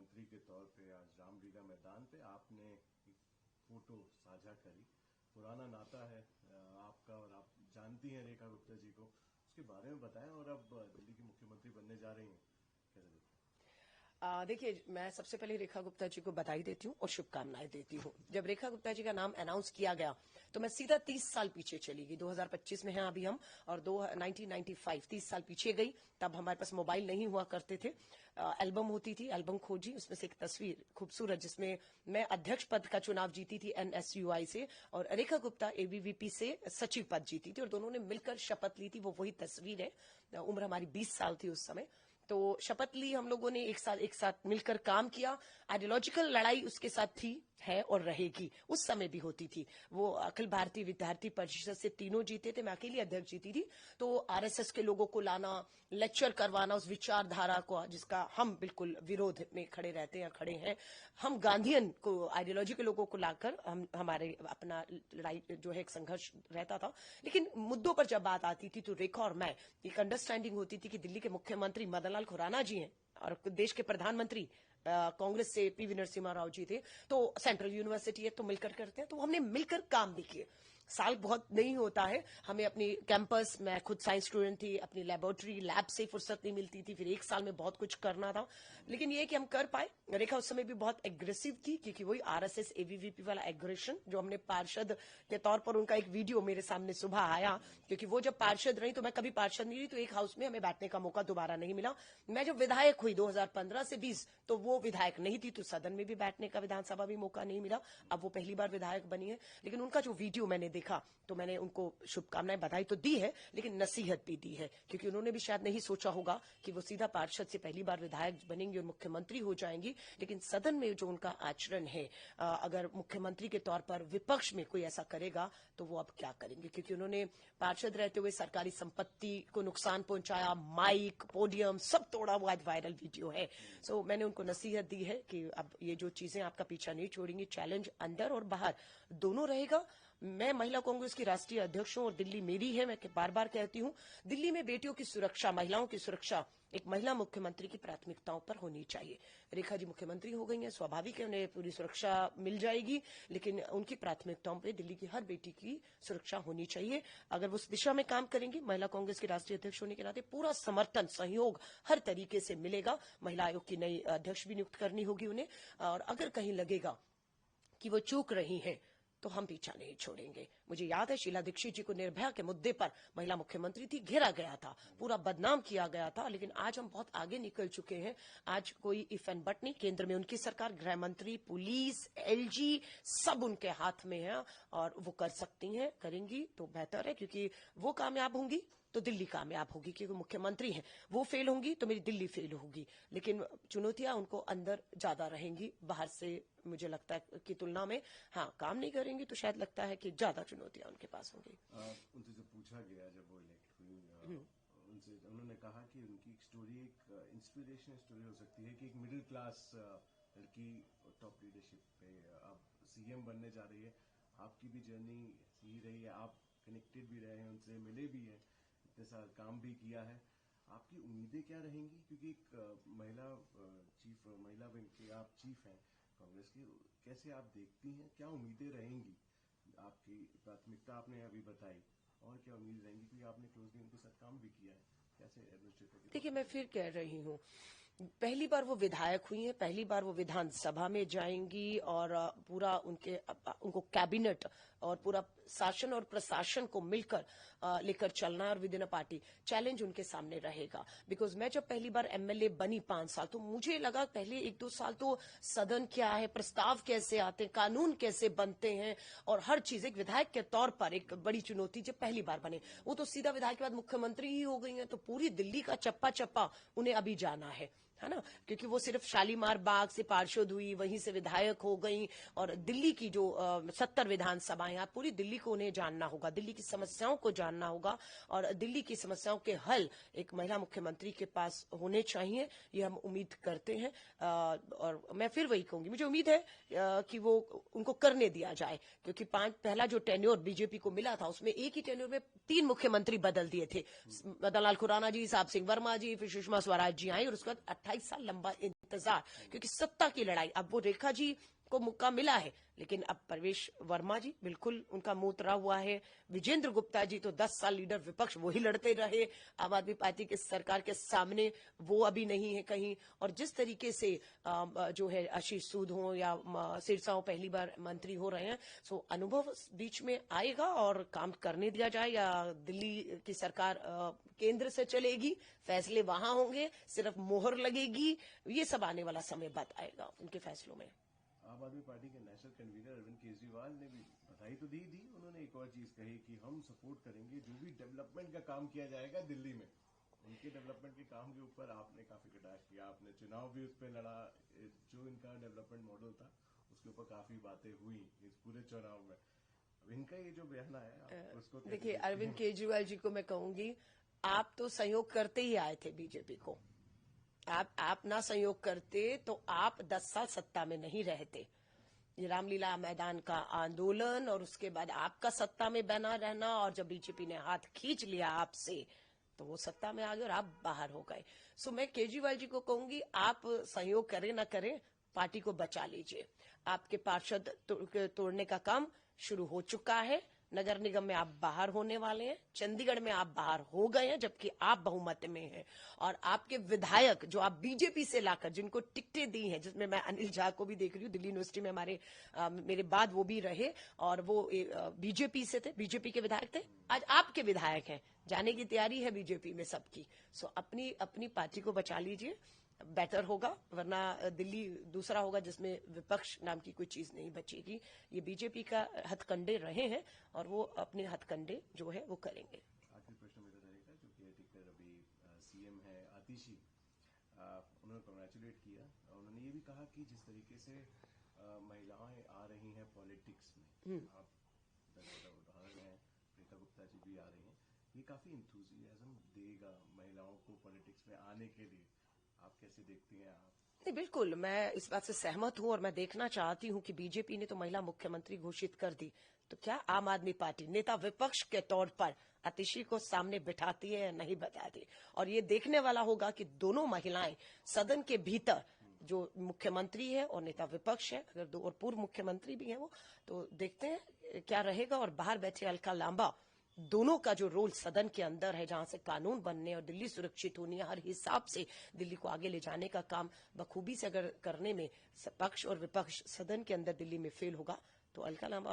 मुख्यमंत्री के तौर पे आज रामलीला मैदान पे आपने एक फोटो साझा करी। पुराना नाता है आपका और आप जानती हैं रेखा गुप्ता जी को, उसके बारे में बताएं। और अब दिल्ली की मुख्यमंत्री बनने जा रही हैं, कैसे देखते हैं? देखिए, मैं सबसे पहले रेखा गुप्ता जी को बधाई देती हूँ और शुभकामनाएं देती हूँ। जब रेखा गुप्ता जी का नाम अनाउंस किया गया तो मैं सीधा 30 साल पीछे चली गई। 2025 में हैं अभी हम, और 1995 30 साल पीछे गई। तब हमारे पास मोबाइल नहीं हुआ करते थे, एल्बम होती थी, एल्बम खोजी, उसमें से एक तस्वीर खूबसूरत जिसमें मैं अध्यक्ष पद का चुनाव जीती थी NSUI से, और रेखा गुप्ता ABVP से सचिव पद जीती थी, और दोनों ने मिलकर शपथ ली थी। वो वही तस्वीर है। उम्र हमारी 20 साल थी उस समय। तो शपथ ली हम लोगों ने, एक साथ मिलकर काम किया। आइडियोलॉजिकल लड़ाई उसके साथ थी, है और रहेगी, उस समय भी होती थी। वो अखिल भारतीय विद्यार्थी परिषद से तीनों जीते थे, मैं अकेली अध्यक्ष जीती थी। तो RSS के लोगों को लाना, लेक्चर करवाना उस विचारधारा को जिसका हम बिल्कुल विरोध में खड़े रहते हैं, खड़े हैं। हम गांधीयन को, आइडियोलॉजी के लोगों को लाकर हमारे अपना लड़ाई जो है एक संघर्ष रहता था। लेकिन मुद्दों पर जब बात आती थी तो रेखा और मैं एक अंडरस्टैंडिंग होती थी कि दिल्ली के मुख्यमंत्री मदन लाल खुराना जी हैं और देश के प्रधानमंत्री कांग्रेस से PV नरसिम्हा राव जी थे, तो सेंट्रल यूनिवर्सिटी है तो मिलकर करते हैं। तो हमने मिलकर काम भी किए। साल बहुत नहीं होता है, हमें अपनी कैंपस, मैं खुद साइंस स्टूडेंट थी, अपनी लेबोरेटरी लैब से फुर्सत नहीं मिलती थी, फिर एक साल में बहुत कुछ करना था। लेकिन ये कि हम कर पाए। रेखा उस समय भी बहुत एग्रेसिव थी, क्योंकि वही RSS ABVP वाला एग्रेशन जो हमने पार्षद के तौर पर, उनका एक वीडियो मेरे सामने सुबह आया, क्योंकि वो जब पार्षद रही तो मैं कभी पार्षद नहीं रही, तो एक हाउस में हमें बैठने का मौका दोबारा नहीं मिला। मैं जब विधायक हुई 2015 से 20, तो वो विधायक नहीं थी, तो सदन में भी बैठने का, विधानसभा भी मौका नहीं मिला। अब वो पहली बार विधायक बनी है। लेकिन उनका जो वीडियो मैंने देखा तो मैंने उनको शुभकामनाएं, बधाई तो दी है, लेकिन नसीहत भी दी है, क्योंकि उन्होंने भी शायद नहीं सोचा होगा कि वो सीधा पार्षद से पहली बार विधायक बनेंगी और मुख्यमंत्री हो जाएंगी। लेकिन सदन में जो उनका आचरण है, अगर मुख्यमंत्री के तौर पर विपक्ष में कोई ऐसा करेगा तो वो अब क्या करेंगे, क्योंकि उन्होंने पार्षद रहते हुए सरकारी संपत्ति को नुकसान पहुंचाया, माइक, पोडियम सब तोड़ा। वो आज वायरल वीडियो है। सो मैंने उनको नसीहत दी है कि अब ये जो चीजें आपका पीछा नहीं छोड़ेंगी, चैलेंज अंदर और बाहर दोनों रहेगा। मैं महिला कांग्रेस की राष्ट्रीय अध्यक्ष हूं और दिल्ली मेरी है। मैं बार बार कहती हूं, दिल्ली में बेटियों की सुरक्षा, महिलाओं की सुरक्षा एक महिला मुख्यमंत्री की प्राथमिकताओं पर होनी चाहिए। रेखा जी मुख्यमंत्री हो गई हैं, स्वाभाविक है उन्हें पूरी सुरक्षा मिल जाएगी, लेकिन उनकी प्राथमिकताओं पे दिल्ली की हर बेटी की सुरक्षा होनी चाहिए। अगर वो उस दिशा में काम करेंगी, महिला कांग्रेस की राष्ट्रीय अध्यक्ष होने के नाते पूरा समर्थन, सहयोग हर तरीके से मिलेगा। महिला आयोग की नई अध्यक्ष भी नियुक्त करनी होगी उन्हें, और अगर कहीं लगेगा कि वो चूक रही हैं तो हम पीछा नहीं छोड़ेंगे। मुझे याद है शीला दीक्षित जी को निर्भया के मुद्दे पर, महिला मुख्यमंत्री थी, घेरा गया था, पूरा बदनाम किया गया था। लेकिन आज हम बहुत आगे निकल चुके हैं। आज कोई इफ एंड बट नहीं, केंद्र में उनकी सरकार, गृह मंत्री, पुलिस, LG सब उनके हाथ में है, और वो कर सकती हैं, करेंगी तो बेहतर है, क्योंकि वो कामयाब होंगी तो दिल्ली कामयाब होगी, क्योंकि मुख्यमंत्री हैं। वो फेल होंगी तो मेरी दिल्ली फेल होगी। लेकिन चुनौतियां उनको अंदर ज्यादा रहेंगी, बाहर से मुझे लगता है की तुलना में। हाँ, काम नहीं करेंगी तो शायद लगता है कि ज्यादा चुनौतियां उनके पास होंगी। उनसे जो पूछा गया जब वो इलेक्ट हुई, उनसे उन्होंने कहा कि उनकी एक स्टोरी एक इंस्पिरेशनल स्टोरी हो सकती है कि एक मिडिल क्लास लड़की टॉप लीडरशिप पे अब CM बनने जा रही है। आपकी भी जर्नी यही रही है, आप कनेक्टेड भी रहे हैं उनसे, मिले भी हैं, इतने साल काम भी किया है। आपकी उम्मीदें क्या रहेंगी, क्योंकि एक महिला विंग के आप चीफ हैं कांग्रेस की, कैसे आप देखती हैं, क्या उम्मीदें रहेंगी? आपकी प्राथमिकता आपने अभी बताई, और क्या उम्मीद रहेंगी, क्योंकि आपने क्लोजली उनके साथ काम भी किया है, कैसे एडमिनिस्ट्रेटर? देखिए, मैं फिर कह रही हूँ, पहली बार वो विधायक हुई हैं, पहली बार वो विधानसभा में जाएंगी, और पूरा उनको कैबिनेट और पूरा शासन और प्रशासन को मिलकर लेकर चलना है, और with in a party challenge उनके सामने रहेगा। बिकॉज मैं जब पहली बार MLA बनी 5 साल, तो मुझे लगा पहले 1-2 साल तो सदन क्या है, प्रस्ताव कैसे आते हैं, कानून कैसे बनते हैं, और हर चीज एक विधायक के तौर पर एक बड़ी चुनौती। जब पहली बार बने, वो तो सीधा विधायक के बाद मुख्यमंत्री ही हो गई हैं, तो पूरी दिल्ली का चप्पा चप्पा उन्हें अभी जाना है ना, क्योंकि वो सिर्फ शालीमार बाग से पार्षद हुई, वहीं से विधायक हो गई, और दिल्ली की जो 70 विधानसभाएं, आप पूरी दिल्ली को उन्हें जानना होगा, दिल्ली की समस्याओं को जानना होगा, और दिल्ली की समस्याओं के हल एक महिला मुख्यमंत्री के पास होने चाहिए, ये हम उम्मीद करते हैं। और मैं फिर वही कहूंगी, मुझे उम्मीद है कि वो उनको करने दिया जाए, क्योंकि पहला जो टेन्योर बीजेपी को मिला था, उसमें एक ही टेन्योर में 3 मुख्यमंत्री बदल दिए थे। मदन लाल खुराना जी, साहब सिंह वर्मा जी, फिर सुषमा स्वराज जी आई, और उसके बाद 2.5 साल लंबा इंतजार, क्योंकि सत्ता की लड़ाई, अब वो रेखा जी को मौका मिला है, लेकिन अब प्रवेश वर्मा जी बिल्कुल उनका मुंह उतरा हुआ है। विजेंद्र गुप्ता जी तो 10 साल लीडर विपक्ष वही लड़ते रहे आम आदमी पार्टी के सरकार के सामने, वो अभी नहीं है कहीं। और जिस तरीके से जो है आशीष सूद हो या सिरसा हो, पहली बार मंत्री हो रहे हैं, सो अनुभव बीच में आएगा और काम करने दिया जाए, या दिल्ली की सरकार केंद्र से चलेगी, फैसले वहां होंगे, सिर्फ मोहर लगेगी, ये सब आने वाला समय बताएगा उनके फैसलों में। आम आदमी पार्टी के नेशनल कन्वीनर अरविंद केजरीवाल ने भी बधाई तो दी। उन्होंने एक और चीज कही कि हम सपोर्ट करेंगे जो भी डेवलपमेंट का काम किया जाएगा दिल्ली में। उनके डेवलपमेंट के काम के ऊपर आपने काफी कटाक्ष किया, आपने चुनाव भी उस पर लड़ा, जो इनका डेवलपमेंट मॉडल था उसके ऊपर काफी बातें हुई इस पूरे चुनाव में। अब इनका ये जो बयान आया उसको देखिए, अरविंद केजरीवाल जी को मैं कहूंगी, आप तो सहयोग करते ही आए थे बीजेपी को, आप ना सहयोग करते तो आप 10 साल सत्ता में नहीं रहते। ये रामलीला मैदान का आंदोलन और उसके बाद आपका सत्ता में बना रहना, और जब बीजेपी ने हाथ खींच लिया आपसे तो वो सत्ता में आ गए और आप बाहर हो गए। सो मैं केजरीवाल जी को कहूंगी, आप सहयोग करें ना करें, पार्टी को बचा लीजिए। आपके पार्षद तोड़ने का काम शुरू हो चुका है, नगर निगम में आप बाहर होने वाले हैं, चंडीगढ़ में आप बाहर हो गए हैं जबकि आप बहुमत में हैं, और आपके विधायक जो आप बीजेपी से लाकर जिनको टिकटें दी हैं, जिसमें मैं अनिल झा को भी देख रही हूँ, दिल्ली यूनिवर्सिटी में मेरे बाद वो भी रहे और वो बीजेपी से थे, बीजेपी के विधायक थे, आज आपके विधायक हैं, जाने की तैयारी है बीजेपी में सबकी। सो अपनी पार्टी को बचा लीजिए, बेटर होगा, वरना दिल्ली दूसरा होगा जिसमें विपक्ष नाम की कोई चीज नहीं बचेगी। ये बीजेपी का हथकंडे रहे हैं और वो अपने हथकंडे जो है वो करेंगे। आखिरी प्रश्न मेरा रहेगा, जो केयरटेकर अभी सीएम है आतिशी, उन्होंने कांग्रेचुलेट किया, उन्होंने ये भी कहा कि जिस तरीके से महिलाएं आ रही हैं पॉलिटिक्स में, आप उदाहरण है, रेखा गुप्ता जी भी आ रही हैं, ये काफी इंथुजियाज्म देगा महिलाओं को पॉलिटिक्स में आने के लिए। आप कैसे देखती हैं? आप नहीं, बिल्कुल मैं इस बात से सहमत हूं और मैं देखना चाहती हूं कि बीजेपी ने तो महिला मुख्यमंत्री घोषित कर दी, तो क्या आम आदमी पार्टी नेता विपक्ष के तौर पर आतिशी को सामने बिठाती है या नहीं बिठाती। और ये देखने वाला होगा कि दोनों महिलाएं सदन के भीतर, जो मुख्यमंत्री है और नेता विपक्ष है, अगर दो और पूर्व मुख्यमंत्री भी हैं वो, तो देखते हैं क्या रहेगा। और बाहर बैठे अलका लांबा, दोनों का जो रोल सदन के अंदर है, जहां से कानून बनने और दिल्ली सुरक्षित होनी है, हर हिसाब से दिल्ली को आगे ले जाने का काम बखूबी से अगर करने में पक्ष और विपक्ष सदन के अंदर दिल्ली में फेल होगा, तो अलका लांबा